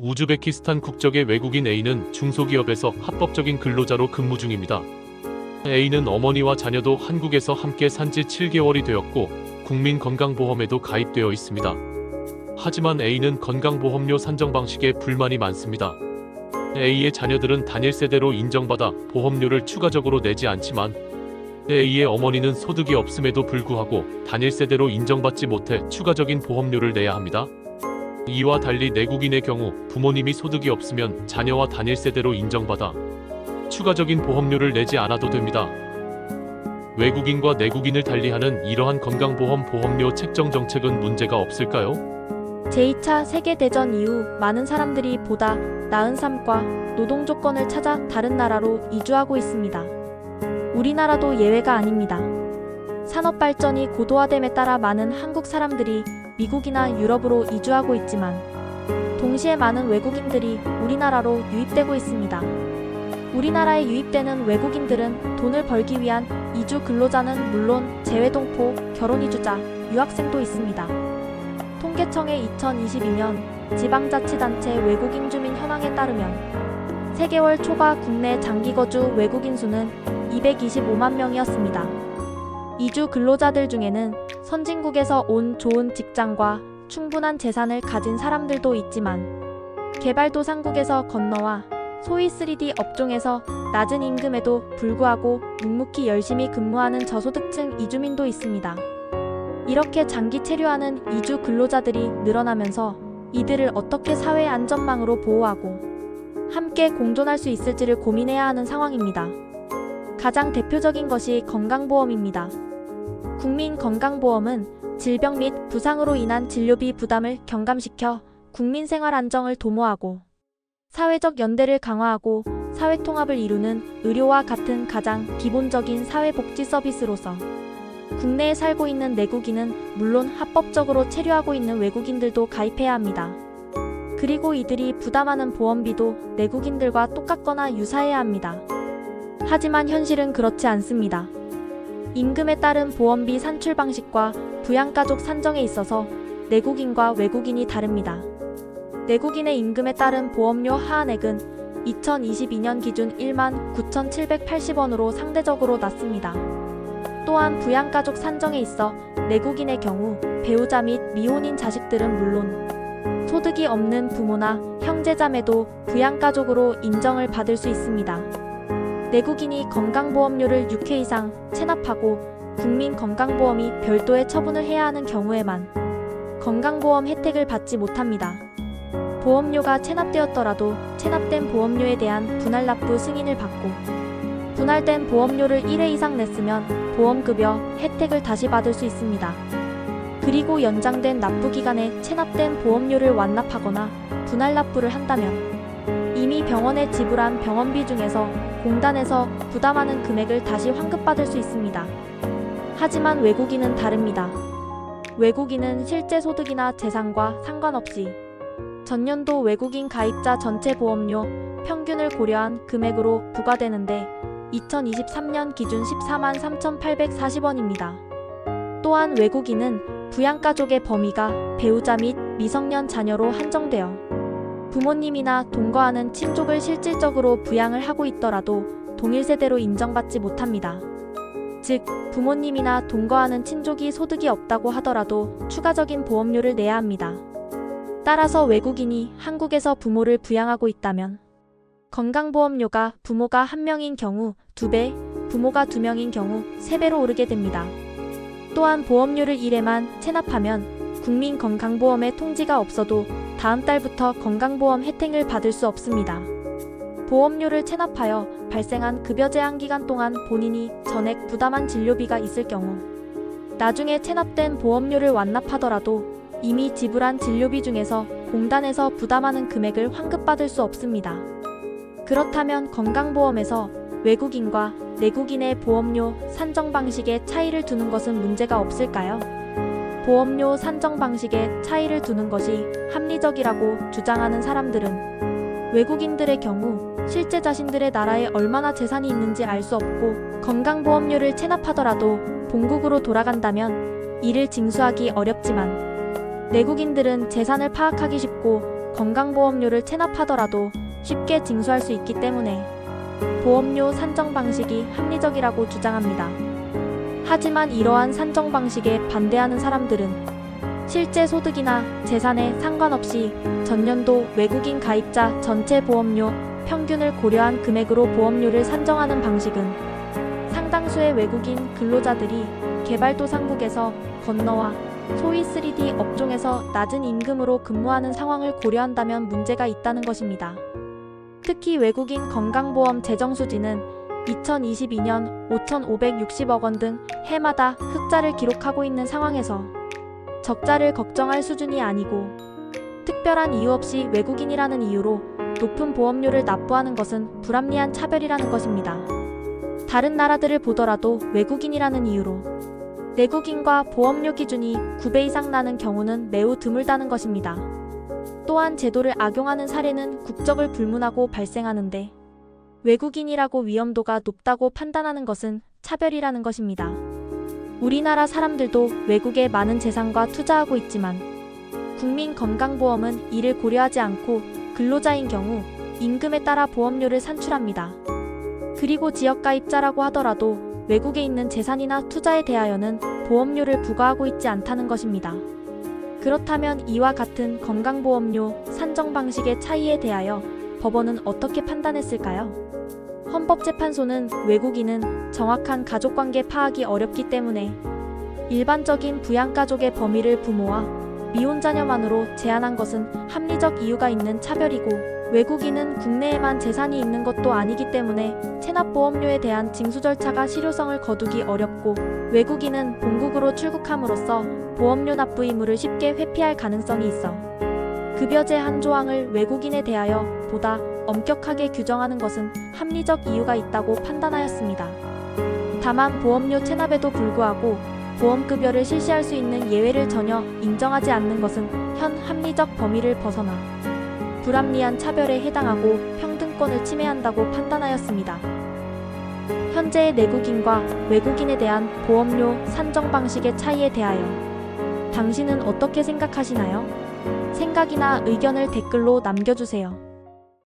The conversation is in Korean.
우즈베키스탄 국적의 외국인 A는 중소기업에서 합법적인 근로자로 근무 중입니다. A는 어머니와 자녀도 한국에서 함께 산지 7개월이 되었고 국민건강보험에도 가입되어 있습니다. 하지만 A는 건강보험료 산정 방식에 불만이 많습니다. A의 자녀들은 단일 세대로 인정받아 보험료를 추가적으로 내지 않지만 A의 어머니는 소득이 없음에도 불구하고 단일 세대로 인정받지 못해 추가적인 보험료를 내야 합니다. 이와 달리 내국인의 경우 부모님이 소득이 없으면 자녀와 단일 세대로 인정받아 추가적인 보험료를 내지 않아도 됩니다. 외국인과 내국인을 달리하는 이러한 건강보험 보험료 책정 정책은 문제가 없을까요? 제2차 세계대전 이후 많은 사람들이 보다 나은 삶과 노동 조건을 찾아 다른 나라로 이주하고 있습니다. 우리나라도 예외가 아닙니다. 산업 발전이 고도화됨에 따라 많은 한국 사람들이 미국이나 유럽으로 이주하고 있지만 동시에 많은 외국인들이 우리나라로 유입되고 있습니다. 우리나라에 유입되는 외국인들은 돈을 벌기 위한 이주 근로자는 물론 재외동포, 결혼이주자, 유학생도 있습니다. 통계청의 2022년 지방자치단체 외국인 주민 현황에 따르면 3개월 초과 국내 장기거주 외국인 수는 225만 명이었습니다. 이주 근로자들 중에는 선진국에서 온 좋은 직장과 충분한 재산을 가진 사람들도 있지만 개발도상국에서 건너와 소위 3D 업종에서 낮은 임금에도 불구하고 묵묵히 열심히 근무하는 저소득층 이주민도 있습니다. 이렇게 장기 체류하는 이주 근로자들이 늘어나면서 이들을 어떻게 사회 안전망으로 보호하고 함께 공존할 수 있을지를 고민해야 하는 상황입니다. 가장 대표적인 것이 건강보험입니다. 국민건강보험은 질병 및 부상으로 인한 진료비 부담을 경감시켜 국민 생활 안정을 도모하고 사회적 연대를 강화하고 사회통합을 이루는 의료와 같은 가장 기본적인 사회복지 서비스로서 국내에 살고 있는 내국인은 물론 합법적으로 체류하고 있는 외국인들도 가입해야 합니다. 그리고 이들이 부담하는 보험비도 내국인들과 똑같거나 유사해야 합니다. 하지만 현실은 그렇지 않습니다. 임금에 따른 보험비 산출 방식과 부양가족 산정에 있어서 내국인과 외국인이 다릅니다. 내국인의 임금에 따른 보험료 하한액은 2022년 기준 1만 9,780원으로 상대적으로 낮습니다. 또한 부양가족 산정에 있어 내국인의 경우 배우자 및 미혼인 자식들은 물론 소득이 없는 부모나 형제자매도 부양가족으로 인정을 받을 수 있습니다. 내국인이 건강보험료를 6회 이상 체납하고 국민건강보험이 별도의 처분을 해야 하는 경우에만 건강보험 혜택을 받지 못합니다. 보험료가 체납되었더라도 체납된 보험료에 대한 분할납부 승인을 받고 분할된 보험료를 1회 이상 냈으면 보험급여 혜택을 다시 받을 수 있습니다. 그리고 연장된 납부기간에 체납된 보험료를 완납하거나 분할납부를 한다면 이미 병원에 지불한 병원비 중에서 공단에서 부담하는 금액을 다시 환급받을 수 있습니다. 하지만 외국인은 다릅니다. 외국인은 실제 소득이나 재산과 상관없이 전년도 외국인 가입자 전체 보험료 평균을 고려한 금액으로 부과되는데 2023년 기준 14만 3,840원입니다. 또한 외국인은 부양가족의 범위가 배우자 및 미성년 자녀로 한정되어 부모님이나 동거하는 친족을 실질적으로 부양을 하고 있더라도 동일 세대로 인정받지 못합니다. 즉, 부모님이나 동거하는 친족이 소득이 없다고 하더라도 추가적인 보험료를 내야 합니다. 따라서 외국인이 한국에서 부모를 부양하고 있다면 건강보험료가 부모가 1명인 경우 2배, 부모가 2명인 경우 3배로 오르게 됩니다. 또한 보험료를 1회만 체납하면 국민건강보험에 통지가 없어도 다음 달부터 건강보험 혜택을 받을 수 없습니다. 보험료를 체납하여 발생한 급여 제한 기간 동안 본인이 전액 부담한 진료비가 있을 경우 나중에 체납된 보험료를 완납하더라도 이미 지불한 진료비 중에서 공단에서 부담하는 금액을 환급받을 수 없습니다. 그렇다면 건강보험에서 외국인과 내국인의 보험료 산정 방식에 차이를 두는 것은 문제가 없을까요? 보험료 산정 방식에 차이를 두는 것이 합리적이라고 주장하는 사람들은 외국인들의 경우 실제 자신들의 나라에 얼마나 재산이 있는지 알 수 없고 건강보험료를 체납하더라도 본국으로 돌아간다면 이를 징수하기 어렵지만 내국인들은 재산을 파악하기 쉽고 건강보험료를 체납하더라도 쉽게 징수할 수 있기 때문에 보험료 산정 방식이 합리적이라고 주장합니다. 하지만 이러한 산정 방식에 반대하는 사람들은 실제 소득이나 재산에 상관없이 전년도 외국인 가입자 전체 보험료 평균을 고려한 금액으로 보험료를 산정하는 방식은 상당수의 외국인 근로자들이 개발도상국에서 건너와 소위 3D 업종에서 낮은 임금으로 근무하는 상황을 고려한다면 문제가 있다는 것입니다. 특히 외국인 건강보험 재정수지는 2022년 5,560억 원 등 해마다 흑자를 기록하고 있는 상황에서 적자를 걱정할 수준이 아니고 특별한 이유 없이 외국인이라는 이유로 높은 보험료를 납부하는 것은 불합리한 차별이라는 것입니다. 다른 나라들을 보더라도 외국인이라는 이유로 내국인과 보험료 기준이 9배 이상 나는 경우는 매우 드물다는 것입니다. 또한 제도를 악용하는 사례는 국적을 불문하고 발생하는데 외국인이라고 위험도가 높다고 판단하는 것은 차별이라는 것입니다. 우리나라 사람들도 외국에 많은 재산과 투자하고 있지만 국민건강보험은 이를 고려하지 않고 근로자인 경우 임금에 따라 보험료를 산출합니다. 그리고 지역가입자라고 하더라도 외국에 있는 재산이나 투자에 대하여는 보험료를 부과하고 있지 않다는 것입니다. 그렇다면 이와 같은 건강보험료 산정 방식의 차이에 대하여 법원은 어떻게 판단했을까요? 헌법재판소는 외국인은 정확한 가족관계 파악이 어렵기 때문에 일반적인 부양가족의 범위를 부모와 미혼자녀만으로 제한한 것은 합리적 이유가 있는 차별이고 외국인은 국내에만 재산이 있는 것도 아니기 때문에 체납보험료에 대한 징수 절차가 실효성을 거두기 어렵고 외국인은 본국으로 출국함으로써 보험료 납부 의무를 쉽게 회피할 가능성이 있어 급여제 한 조항을 외국인에 대하여 보다 엄격하게 규정하는 것은 합리적 이유가 있다고 판단하였습니다. 다만 보험료 체납에도 불구하고 보험급여를 실시할 수 있는 예외를 전혀 인정하지 않는 것은 현 합리적 범위를 벗어나 불합리한 차별에 해당하고 평등권을 침해한다고 판단하였습니다. 현재의 내국인과 외국인에 대한 보험료 산정 방식의 차이에 대하여 당신은 어떻게 생각하시나요? 생각이나 의견을 댓글로 남겨주세요.